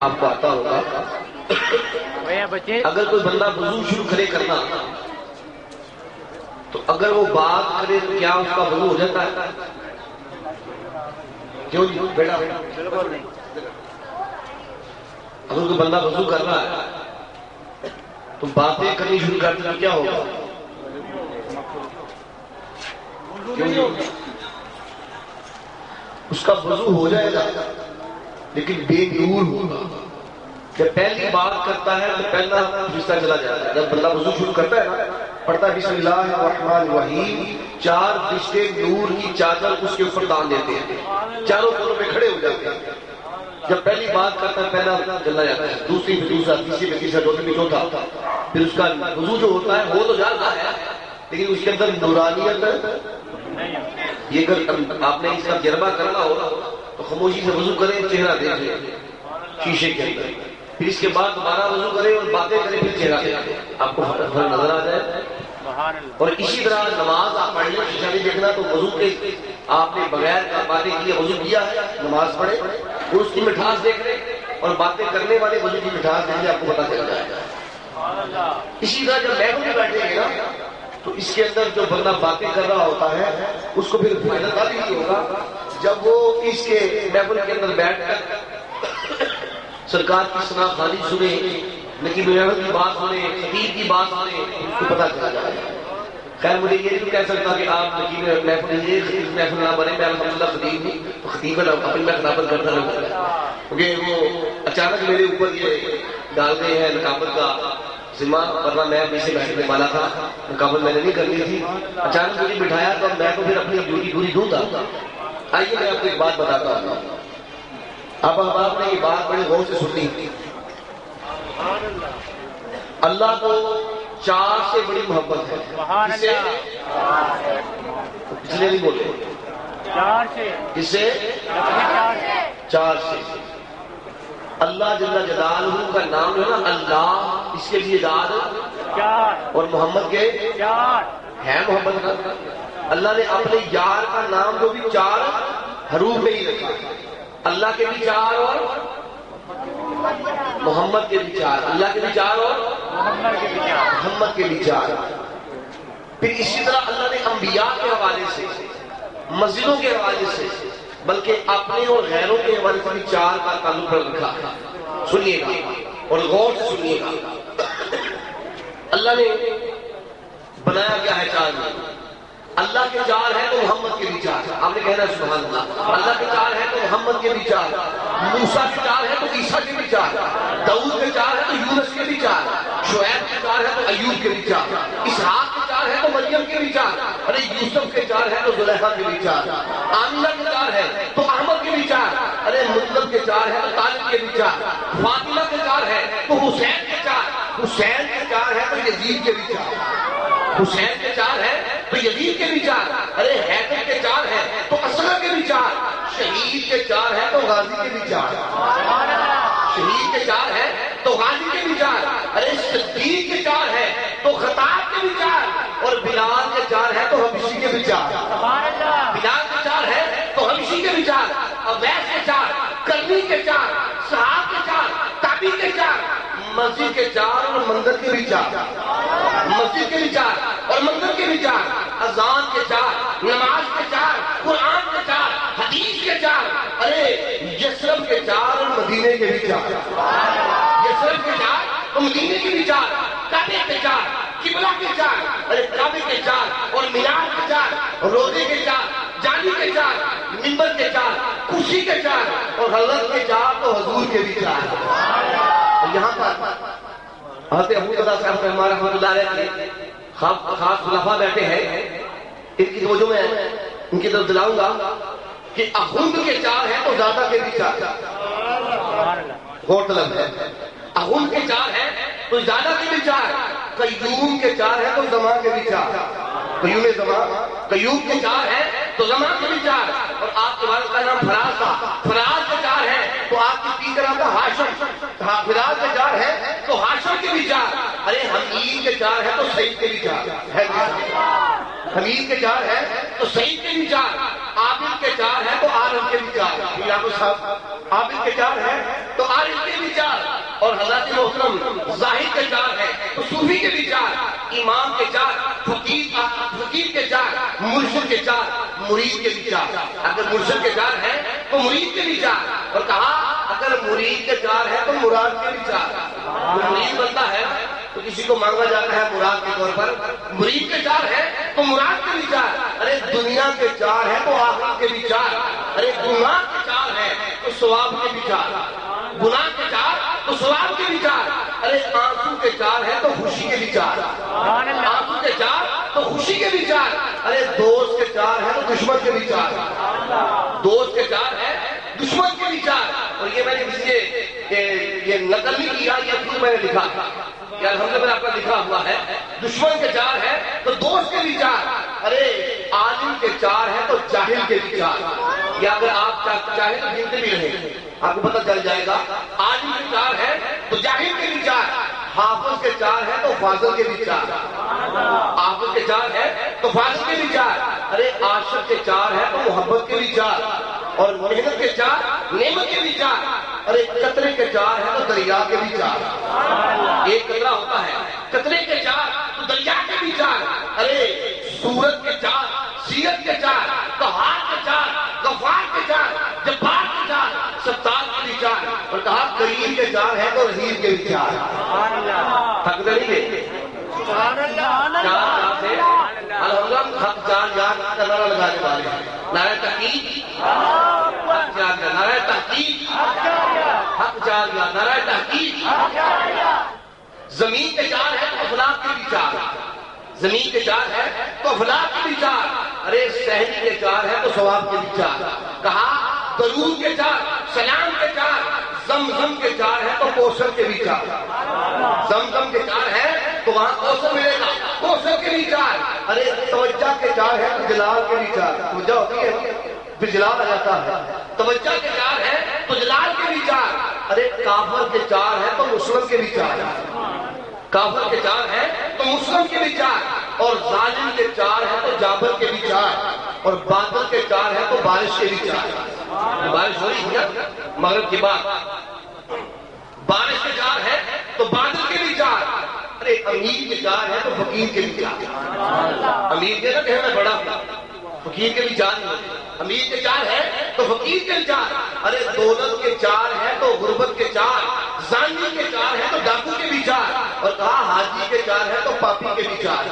آپ کو آتا ہوگا اگر کوئی بندہ وضو شروع کرے کرنا تو اگر وہ بات کرے تو کیا اس کا وضو ہو جاتا ہے؟ کیوں جی بیٹا؟ اگر کوئی بندہ وضو کر رہا ہے تو باتیں کرنی شروع کر دیں کیا ہوگا؟ کیوں جی؟ اس کا وضو ہو جائے گا لیکن بے نور ہوگا۔ جب پہلی بات کرتا ہے تو پہلا فرشتہ چلا جاتا ہے۔ جب بندہ وضو شروع کرتا ہے نا پڑھتا ہے بسم اللہ الرحمن الرحیم، چار فرشتے نور کی چادر اس کے اوپر ڈال دیتے ہیں، چاروں کونوں پہ کھڑے ہو جاتے ہیں۔ جب پہلی بات کرتا ہے پہلا چلا جاتا ہے، دوسری پہ دوسرا، تیسری پہ تیسرا، چوتھی پہ چوتھا، پھر اس کا وضو جو ہوتا ہے وہ تو جاتا ہے لیکن اس کے اندر نورانیت یہ اگر آپ نے اس کا تجربہ کرنا ہو تو خاموشی سے وضو کریں، چہرہ دیکھیں شیشے کے اندر، پھر اس کے بعد دوبارہ وضو کریں اور باتیں کریں، پھر چہرہ دیکھیں، آپ کو فرق نظر آ جائے۔ اور اسی طرح نماز آپ پڑھ لیں، شیشہ نہیں دیکھنا تو وضو کے آپ نے بغیر باتیں کی وضو کیا ہے، نماز پڑھے اور اس کی مٹھاس دیکھ لیں اور باتیں کرنے والے وضو کی مٹھاس دیکھ لیں، آپ کو پتہ چل جائے گا۔ اسی طرح جب محفل میں بیٹھیں گے نا تو اس کے اندر جو بندہ باتیں کر رہا ہوتا ہے اس کو پھر فائدہ تب ہی ہوگا جب وہ اس کے محفل کے اندر بیٹھ کر سرکار کی ثنا خوانی سنے، نقیب محمد کی بات سنے، خطیب کی بات سنے، اس کو پتہ چلا جائے گا۔ خیر مجھے یہ نہیں کہہ سکتا کہ آپ نقیب محفل یہ خطیب محفل نہ بنے، میں الحمدللہ خطیب نہیں تو خطیب اپنی میں خطابت کرتا رہتا ہے، کیونکہ وہ اچانک میرے اوپر یہ ڈال گئے ہیں نقابت کا ذمہ، ورنہ میں پیچھے بیٹھنے والا تھا، نقابت میں نے نہیں کرنی تھی، اچانک مجھے بٹھایا تو میں تو پھر اپنی ڈیوٹی پوری دوں گا۔ آئیے میں آپ کو ایک بات بتاتا ہوں، اب آپ نے یہ بات بڑے غور سے سنی، اللہ کو چار سے بڑی محبت ہے، کسے؟ اس لیے نہیں بولے کسے؟ چار سے۔ اللہ جل جلالہ کا نام جو ہے نا اللہ، اس کے لیے یاد اور محمد کے ہے محمد کا، اللہ نے اپنے یار کا نام جو بھی چار حروف میں ہی رکھا، اللہ کے بھی چار اور محمد کے بھی چار، اللہ کے بھی چار اور محمد کے بھی چار۔ پھر اسی طرح اللہ نے انبیاء کے حوالے سے، مسجدوں کے حوالے سے، بلکہ اپنے اور غیروں کے حوالے سے بھی چار کا تعلق رکھا۔ سنیے گا اور غور سے سنیے گا، اللہ نے بنایا کیا ہے چار میں؟ اللہ کے چار ہے تو محمد کے بھی چار، آپ نے کہنا سبحان اللہ، اللہ کے چار ہے تو محمد کے بھی چار، موسیٰ کے چار ہے تو عیسیٰ کے بھی چار، داؤد کے چار ہے تو یونس کے بھی چار، شعیب کے چار ہے تو ایوب کے بھی چار، اسحاق کے چار ہے تو مریم کے بھی چار، ارے یوسف کے چار ہے تو زلیخا کے بھی چار، آمنہ کے چار ہے تو احمد کے بھی چار، ارے مطلب کے چار ہے تو طالب کے بھی چار، فاطمہ کے چار ہے تو حسین کے چار، حسین کے چار ہے تو یزید کے بھی چار، حسین کے چار ہے تو یزید کے بھی چار، ارے حیدر کے چار ہے تو اصغر کے بھی چار، شہید کے چار ہے تو غازی کے بھی چار، شہید کے چار ہے تو غازی کے بھی چار، ارے صدیق کے چار ہے تو خطاب کے بھی چار، اور بلال کے چار ہے تو حبشی کے بھی چار، بلال کے چار ہے تو حبشی کے بھی چار، اویس کے چار، کرنی کے چار، صحاب کے چار، تابی کے چار، مسجد کے چار اور مندر کے بھی چار، مسجد کے بھی چار اور مندر کے بھی چار، اذان کے چار، نماز کے چار، قرآن کے چار، حدیث کے چار، ارے یثرب کے چار اور مدینے کے بھی چار، یثرب کے چار اور مدینے کے بھی چار، کعبے کے چار، قبلہ کے چار، ارے کعبے کے چار اور مینار کے چار، روزے کے چار، جالی کے چار، منبر کے چار، کرسی کے چار اور حضرت کے چار تو حضور کے بھی چار۔ یہاں پر حضرت ابو دردا صاحب رحمہ اللہ علیہ کے خاص خلفاء بیٹھے ہیں، ان کی توجہ میں ان کی طرف دلاؤں گا کہ اخوند کے چار ہیں تو زیادہ کے بھی چار، غور طلب ہے، اخوند کے چار ہیں تو زیادہ کے بھی چار، قیوم کے چار ہیں تو زمان کے بھی چار، قیوم زمان، قیوم کے چار ہیں تو زمان کے بھی چار، اور آپ کے والد کا نام فراز تھا، فراز کے چار ہیں تو آپ کی پی کا نام تھا ہاشم، فراز کے چار ہیں تو ہاشم کے بھی چار، ارے حمید کے چار ہیں تو سعید کے بھی چار، حمید کے چار ہیں تو سعید کے بھی چار، عابد کے چار ہیں تو عالم کے بھی چار۔ صاحب عابد کے چار ہیں تو عارف کے بھی چار، اور حضرت محترم زاہد کے چار ہیں تو صوفی کے بھی چار، امام کے چار، فقیر کے چار، مرشد کے چار، مرید کے بھی چار۔ اگر مرشد کے چار ہیں تو مرید کے بھی چار، اور کہا اگر مرید کے چار ہیں تو مراد کے بھی چار۔ جو مرید بنتا ہے تو کسی کو مانگا جاتا ہے مراد کے طور پر، مرید کے چار ہیں تو مراد کے بھی چار۔ ارے دنیا کے چار ہیں تو آخرت کے بھی چار، ارے گناہ کے چار ہیں تو ثواب کے بھی چار، گناہ کے چار تو ثواب کے بھی چار، ارے آنسو کے چار ہیں تو خوشی کے بھی چار، آنسو کے چار تو خوشی کے بھی چار، ارے دوست کے چار ہیں تو دشمن کے بھی چار، دوست کے چار ہیں دشمن کے بھی چار۔ اور یہ میں نے اس لیے یہ نقل نہیں کیا، یہ خود میں نے لکھا یا الحمدللہ میں نے آپ کا لکھا ہوا ہے۔ دشمن کے چار ہیں تو دوست کے بھی چار، ارے عالم کے چار ہیں تو جاہل کے بھی چار۔ یا اگر آپ چاہیں تو گنتے بھی رہیں، آپ کو پتہ چل جائے گا۔ عالم کے چار ہیں تو جاہل کے بھی چار، حافظ کے چار ہیں تو فاضل کے بھی چار، حافظ کے چار ہیں تو فاضل کے بھی چار، ارے عاشق کے چار ہیں تو محبت کے بھی چار، اور محنت کے چار نعمت کے بھی چار، ارے قطرے کے چار ہیں تو دریا کے بھی چار۔ ایک قطرہ ہوتا ہے، قطرے کے چار تو دریا کے بھی چار، ارے سورت کے چار، سیرت کے چار، قہار کے چار، غفار کے چار، جبار کے چار، ستار کے بھی چار، اور کہا کریم کے چار ہیں تو رحیم کے بھی چار۔ تھک نہیں گئے؟ چار سے الحمدللہ حق چار یاد کا نعرہ لگانے والے ہیں۔ نعرہ تحقیق حق چار یاد، نعرہ تحقیق حق چار یاد، نعرہ تحقیق۔ زمین کے چار ہیں تو افلاک کے بھی چار، زمین کے چار ہیں تو افلاک کے بھی چار، ارے صحنی کے چار ہیں تو ثواب کے بھی چار۔ کہا درود کے چار، سلام کے چار، زمزم کے چار ہیں تو کوثر کے بھی چار، زمزم کے چار ہیں تو وہاں کوثر ملے گا، کوثر کے بھی چار، ارے توجہ کے چار ہیں تو جلال کے بھی چار، توجہ ہوتی ہے پھر جلال آ جاتا ہے، توجہ کے چار ہیں تو جلال کے بھی چار، ارے کافر کے چار ہیں تو مسلم کے بھی چار، کافر کے چار ہیں تو مسلم کے بھی چار، اور ظالم کے چار ہیں تو جابر کے بھی چار، اور بادل کے چار ہیں تو بارش کے بھی چار۔ بارش ہو رہی ہے مغرب کے بعد، بارش کے چار ہیں تو بادل کے بھی چار، ارے امیر کے چار ہیں تو فقیر کے بھی چار۔ امیر کے نہ کہ میں بڑا ہوں، فقیر کے بھی چار نہیں ہوتے، امیر کے چار ہیں تو فقیر کے بھی چار، ارے دولت کے چار ہیں تو غربت کے چار، زانی کے چار ہیں تو ڈاکو کے بھی چار، اور کہا حاجی کے چار ہیں تو پاپی کے بھی چار،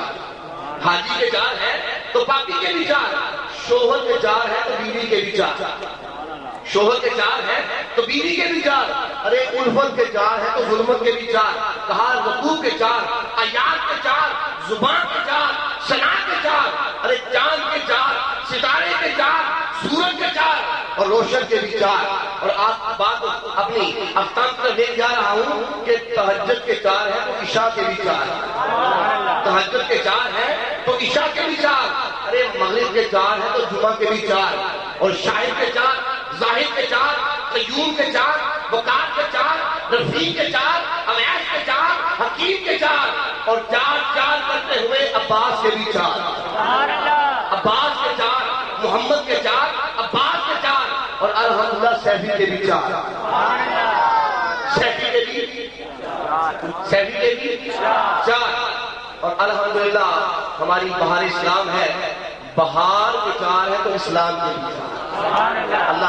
حاجی کے چار ہیں تو پاپی کے بھی چار، شوہر کے چار ہیں تو بیوی کے بھی چار، شوہر کے چار ہیں تو بیوی کے بھی چار، ارے الفت کے چار ہیں تو ظلمت کے بھی چار، کہا رقوب کے چار، آیات کے چار، زبان کے چار، سنا کے چار، ارے چاند کے چار، ستارے کے چار، سورج کے چار، اور روشن کے بھی چار۔ اور آپ بات اپنی افتان پر لے جا رہا ہوں کہ تہجد کے چار ہیں تو عشاء کے بھی چار، تہجد کے چار ہیں تو عشاء کے بھی چار، ارے مغرب کے چار ہیں تو جمعہ کے بھی چار، اور شاہد کے چار، زاہد کے چار، قیوم کے چار، وقار کے چار، رفیق کے چار، اویس کے چار، حکیم کے چار، اور چار چار کرتے ہوئے عباس کے بھی چار، عباس کے چار، محمد کے چار، عباس کے چار، اور الحمدللہ سیفی کے بھی چار، سیفی کے بھی چار، اور الحمدللہ ہماری بہار اسلام ہے، بہار کے چار ہے تو اسلام کے بھی چار۔ اللہ